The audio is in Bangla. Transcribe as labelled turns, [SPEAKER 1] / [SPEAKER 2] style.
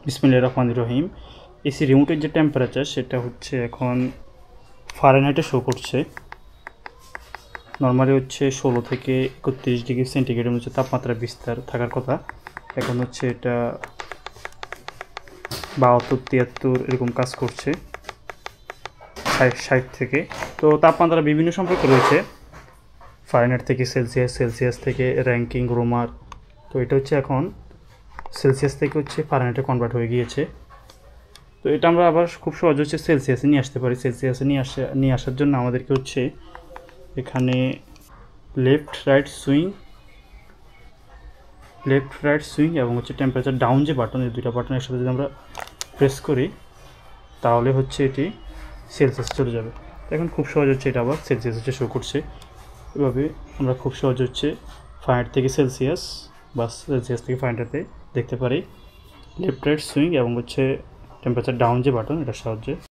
[SPEAKER 1] বিসমিল্লাহির রহমানির রহিম। এসি রিমোটের যে টেম্পারেচার সেটা হচ্ছে এখন ফারেনহাইটে শো করছে। নর্মালি হচ্ছে 16 থেকে 31 ডিগ্রি সেন্টিগ্রেডের মধ্যে তাপমাত্রা বিস্তার থাকার কথা। এখন হচ্ছে এটা 72-73 এরকম কাজ করছে 60 থেকে। তো তাপমাত্রা বিভিন্ন সম্পর্ক রয়েছে, ফারেনহাইট থেকে সেলসিয়াস, সেলসিয়াস থেকে র্যাঙ্কিং, রোমার। তো এটা হচ্ছে এখন সেলসিয়াস থেকে হচ্ছে ফারেনহাইটে কনভার্ট হয়ে গিয়েছে। তো এটা আমরা আবার খুব সহজ হচ্ছে সেলসিয়াসে নিয়ে আসতে পারি। সেলসিয়াসে নিয়ে আসার জন্য আমাদেরকে হচ্ছে এখানে লেফট রাইট সুইং এবং হচ্ছে টেম্পারেচার ডাউন যে বাটন, এই দুইটা বাটন একসাথে যদি আমরা প্রেস করি তাহলে হচ্ছে এটি সেলসিয়াস চলে যাবে। এখন খুব সহজ হচ্ছে এটা আবার সেলসিয়াস হচ্ছে শো করছে। এভাবে আমরা খুব সহজ হচ্ছে ফারেনহাইট থেকে সেলসিয়াস বা সেলসিয়াস থেকে ফারেনহাইটে দেখতে পারি লেফট রাইট সুইং এবং হচ্ছে টেম্পারেচার ডাউন যে বাটন, এটার সাহায্যে।